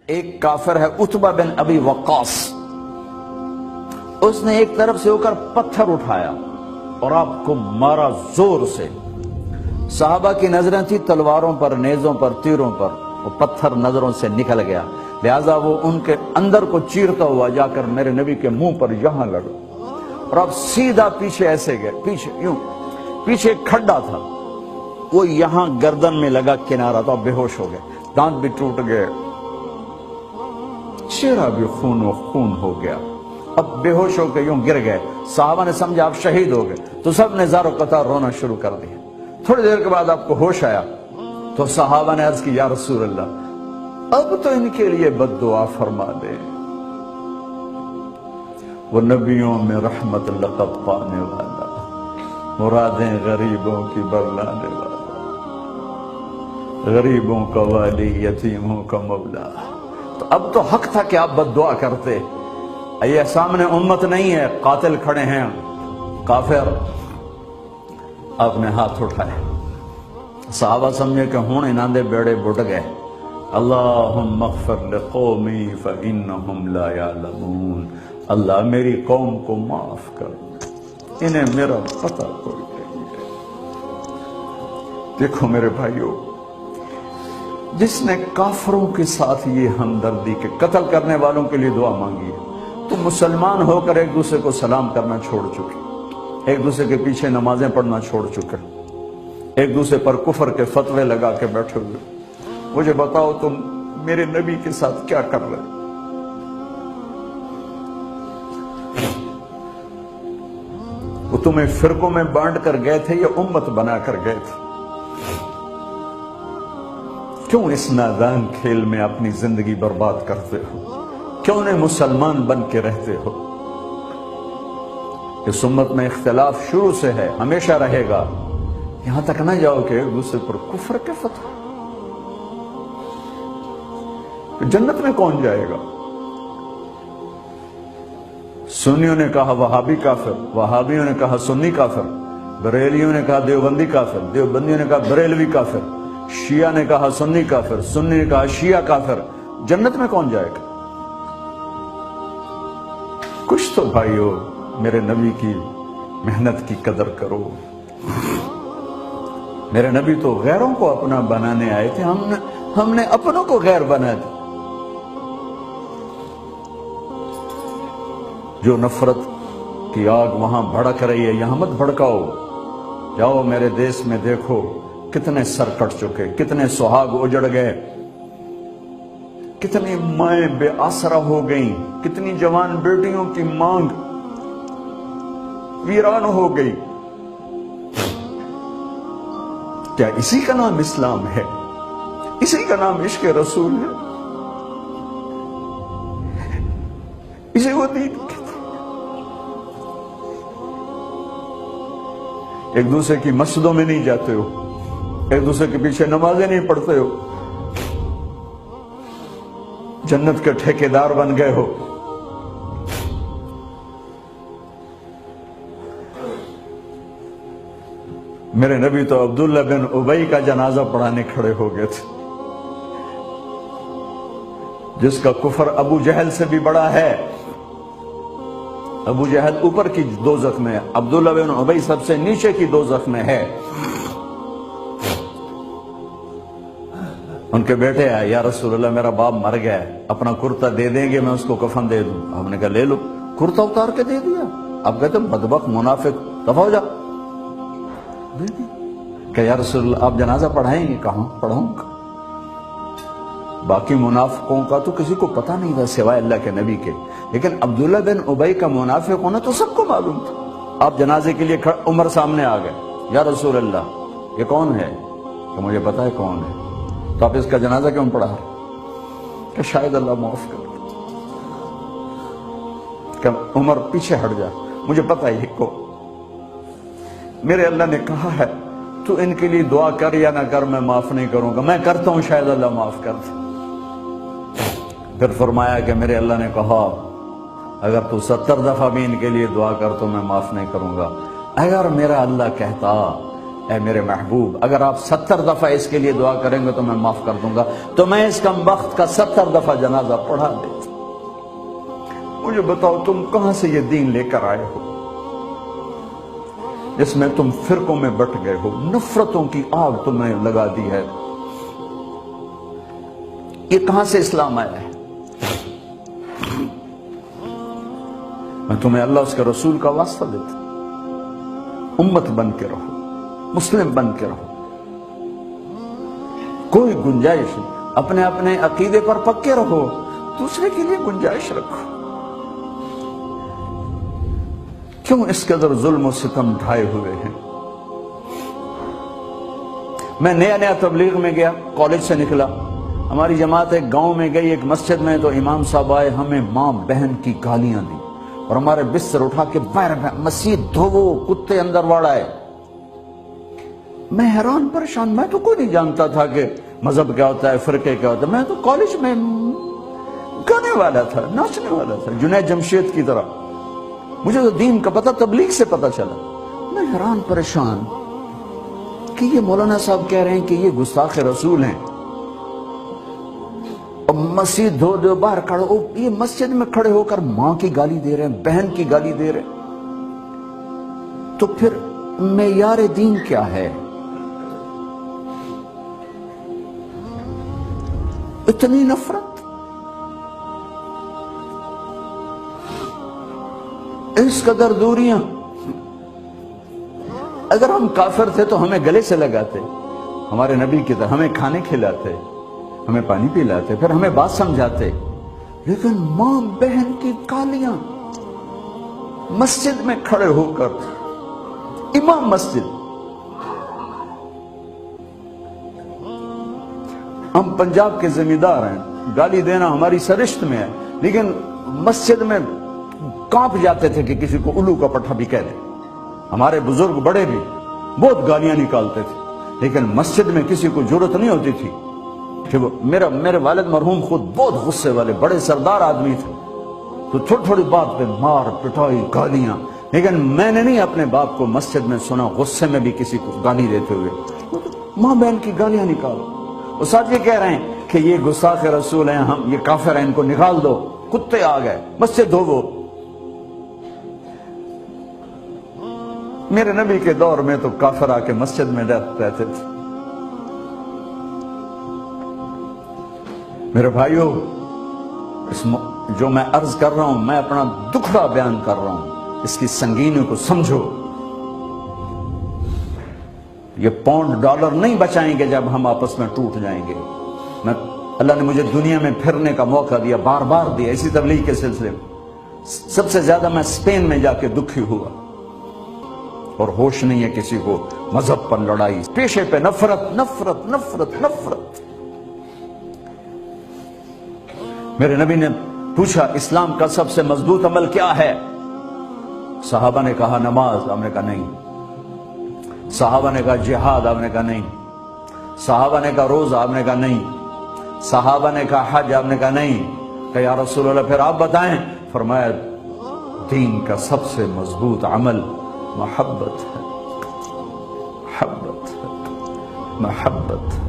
ایک کافر ہے عتبہ بن ابی وقاص، اس نے ایک طرف سے ہو کر پتھر اٹھایا اور آپ کو مارا زور سے۔ صحابہ کی نظریں تھی تلواروں پر، نیزوں پر، تیروں پر، وہ پتھر نظروں سے نکل گیا، لہذا وہ ان کے اندر کو چیرتا ہوا جا کر میرے نبی کے منہ پر یہاں لگا، اور اب سیدھا پیچھے ایسے گئے، پیچھے یوں، پیچھے ایک کھڈا تھا، وہ یہاں گردن میں لگا کنارہ، تو اب بے ہوش ہو گئے، دانت بھی ٹوٹ گئے، چہرہ بھی خون و خون ہو گیا، اب بے ہوش ہو کے یوں گر گئے۔ صحابہ نے سمجھا آپ شہید ہو گئے، تو سب نے زار و قطار رونا شروع کر دیا۔ تھوڑی دیر کے بعد آپ کو ہوش آیا تو صحابہ نے عرض کی یا رسول اللہ اب تو ان کے لیے بد دعا فرما دے، وہ نبیوں میں رحمت لقب پانے والا، مرادیں غریبوں کی برلانے والا، غریبوں کا والی، یتیموں کا مولا۔ تو اب تو حق تھا کہ آپ بد دعا کرتے۔ یہ سامنے امت نہیں ہے، قاتل کھڑے ہیں، کافر۔ آپ نے ہاتھ اٹھائے، صحابہ سمجھے کہ ہوں انہاں دے بیڑے بڑھ گئے۔ اللہم اغفر لقومی فإنہم لا یعلمون، اللہ میری قوم کو معاف کر، انہیں میرا پتہ کوئی نہیں ہے۔ دیکھو میرے بھائیو، جس نے کافروں کے ساتھ یہ ہمدردی کے قتل کرنے والوں کے لیے دعا مانگی ہے، تو مسلمان ہو کر ایک دوسرے کو سلام کرنا چھوڑ چکے، ایک دوسرے کے پیچھے نمازیں پڑھنا چھوڑ چکے، ایک دوسرے پر کفر کے فتوے لگا کے بیٹھے ہوئے۔ مجھے بتاؤ تم میرے نبی کے ساتھ کیا کر رہے؟ وہ تمہیں فرقوں میں بانٹ کر گئے تھے یا امت بنا کر گئے تھے؟ کیوں اس نادان کھیل میں اپنی زندگی برباد کرتے ہو؟ کیوں نے مسلمان بن کے رہتے ہو؟ اس امت میں اختلاف شروع سے ہے، ہمیشہ رہے گا، یہاں تک نہ جاؤ کہ ایک دوسرے پر کفر کے فتوے۔ جنت میں کون جائے گا؟ سنیوں نے کہا وہابی کافر، وہابیوں نے کہا سنی کافر، بریلیوں نے کہا دیوبندی کافر، دیوبندیوں نے کہا بریلوی کافر، شیعہ نے کہا سنی کافر، سنی نے کہا شیعہ کافر۔ جنت میں کون جائے گا؟ کچھ تو بھائیو میرے نبی کی محنت کی قدر کرو۔ میرے نبی تو غیروں کو اپنا بنانے آئے تھے، ہم نے اپنوں کو غیر بنا دیا۔ جو نفرت کی آگ وہاں بھڑک رہی ہے، یہاں مت بھڑکاؤ۔ جاؤ میرے دیس میں دیکھو کتنے سر کٹ چکے، کتنے سہاگ اجڑ گئے، کتنی مائیں بے آسرا ہو گئیں، کتنی جوان بیٹیوں کی مانگ ویران ہو گئی۔ کیا اسی کا نام اسلام ہے؟ اسی کا نام عشق رسول ہے؟ اسے وہ دین کہتے ہیں؟ ایک دوسرے کی مسجدوں میں نہیں جاتے ہو، ایک دوسرے کے پیچھے نمازیں نہیں پڑھتے ہو، جنت کے ٹھیکیدار بن گئے ہو۔ میرے نبی تو عبداللہ بن ابی کا جنازہ پڑھانے کھڑے ہو گئے تھے، جس کا کفر ابو جہل سے بھی بڑا ہے۔ ابو جہل اوپر کی دوزخ میں ہے، عبداللہ بن ابی سب سے نیچے کی دوزخ میں ہے۔ ان کے بیٹے آئے، یا رسول اللہ میرا باپ مر گیا ہے، اپنا کرتا دے دیں گے، میں اس کو کفن دے دوں۔ آپ نے کہا لے لو، کرتا اتار کے دے دیا۔ آپ کہتے ہیں بدبخت منافق، دفع ہو جا۔ کہ یا رسول اللہ آپ جنازہ پڑھائیں گے؟ کہاں پڑھاؤں گا؟ باقی منافقوں کا تو کسی کو پتہ نہیں تھا سوائے اللہ کے نبی کے، لیکن عبداللہ بن ابی کا منافق ہونا تو سب کو معلوم تھا۔ آپ جنازے کے لیے عمر سامنے آ گئے، یا رسول اللہ یہ کون ہے؟ کہ مجھے پتا ہے کون ہے، تو آپ اس کا جنازہ کیوں پڑھا رہے؟ کہ شاید اللہ معاف کر۔ کہ عمر پیچھے ہٹ جا، مجھے پتا ہے کو، میرے اللہ نے کہا ہے تو ان کے لیے دعا کر یا نہ کر، میں معاف نہیں کروں گا، میں کرتا ہوں شاید اللہ معاف کر دے۔ پھر فرمایا کہ میرے اللہ نے کہا اگر تو 70 دفعہ بھی ان کے لیے دعا کر تو میں معاف نہیں کروں گا۔ اگر میرا اللہ کہتا اے میرے محبوب اگر آپ 70 دفعہ اس کے لیے دعا کریں گے تو میں معاف کر دوں گا، تو میں اس کمبخت کا 70 دفعہ جنازہ پڑھا دیتا۔ مجھے بتاؤ تم کہاں سے یہ دین لے کر آئے ہو جس میں تم فرقوں میں بٹ گئے ہو، نفرتوں کی آگ تم نے لگا دی ہے، یہ کہاں سے اسلام آیا ہے؟ میں تمہیں اللہ اس کے رسول کا واسطہ دیتا ہوں، امت بن کے رہو، مسلم بن کے رہو، کوئی گنجائش نہیں، اپنے اپنے عقیدے پر پکے رہو، دوسرے کے لیے گنجائش رکھو۔ کیوں اس قدر ظلم و ستم ڈھائے ہوئے ہیں؟ میں نیا تبلیغ میں گیا، کالج سے نکلا، ہماری جماعت ایک گاؤں میں گئی، ایک مسجد میں، تو امام صاحب آئے، ہمیں ماں بہن کی گالیاں دی اور ہمارے بستر اٹھا کے باہر مسجد دھوو، کتے اندر واڑائے۔ میں حیران پریشان، میں تو کوئی نہیں جانتا تھا کہ مذہب کیا ہوتا ہے، فرقے کیا ہوتا ہے، میں تو کالج میں گانے والا تھا، ناچنے والا تھا، جنید جمشید کی طرح، مجھے تو دین کا پتہ تبلیغ سے پتہ چلا۔ میں حیران پریشان کہ یہ مولانا صاحب کہہ رہے ہیں کہ یہ گستاخ رسول ہیں، اور مسجد دھو دو، باہر کھڑے ہو، یہ مسجد میں کھڑے ہو کر ماں کی گالی دے رہے ہیں، بہن کی گالی دے رہے ہیں، تو پھر معیار دین کیا ہے؟ اتنی نفرت، اس قدر دوریاں۔ اگر ہم کافر تھے تو ہمیں گلے سے لگاتے، ہمارے نبی کی طرح ہمیں کھانے کھلاتے، ہمیں پانی پلاتے، پھر ہمیں بات سمجھاتے، لیکن ماں بہن کی گالیاں، مسجد میں کھڑے ہو کر، امام مسجد۔ ہم پنجاب کے زمیندار ہیں، گالی دینا ہماری سرشت میں ہے، لیکن مسجد میں کانپ جاتے تھے کہ کسی کو الو کا پٹھا بھی کہہ دیں۔ ہمارے بزرگ بڑے بھی بہت گالیاں نکالتے تھے، لیکن مسجد میں کسی کو جرت نہیں ہوتی تھی کہ میرے والد مرحوم خود بہت غصے والے بڑے سردار آدمی تھے، تو تھوڑی تھوڑی بات پہ مار پٹائی گالیاں، لیکن میں نے نہیں اپنے باپ کو مسجد میں سنا غصے میں بھی کسی کو گالی دیتے ہوئے۔ ماں بہن کی گالیاں نکالو، وہ ساتھ یہ کہہ رہے ہیں کہ یہ گستاخ رسول ہیں، ہم یہ کافر ہیں، ان کو نکال دو، کتے آ گئے، مسجد دھوو۔ میرے نبی کے دور میں تو کافر آ کے مسجد میں رہتے تھے۔ میرے بھائیو، جو میں عرض کر رہا ہوں، میں اپنا دکھڑا بیان کر رہا ہوں، اس کی سنگینی کو سمجھو۔ یہ پاؤنڈ ڈالر نہیں بچائیں گے جب ہم آپس میں ٹوٹ جائیں گے۔ اللہ نے مجھے دنیا میں پھرنے کا موقع دیا، بار بار دیا، اسی تبلیغ کے سلسلے میں۔ سب سے زیادہ میں اسپین میں جا کے دکھی ہوا، اور ہوش نہیں ہے کسی کو، مذہب پر لڑائی، پیشے پہ نفرت نفرت نفرت نفرت۔ میرے نبی نے پوچھا اسلام کا سب سے مضبوط عمل کیا ہے؟ صحابہ نے کہا نماز، آپ نے کہا نہیں۔ صحابہ نے کہا جہاد، آپ نے کہا نہیں۔ صحابہ نے کہا روزہ، آپ نے کہا نہیں۔ صحابہ نے کہا حج، آپ نے کہا نہیں۔ کہ یا رسول اللہ پھر آپ بتائیں؟ فرمایا دین کا سب سے مضبوط عمل محبت ہے، محبت ہے، محبت ہے۔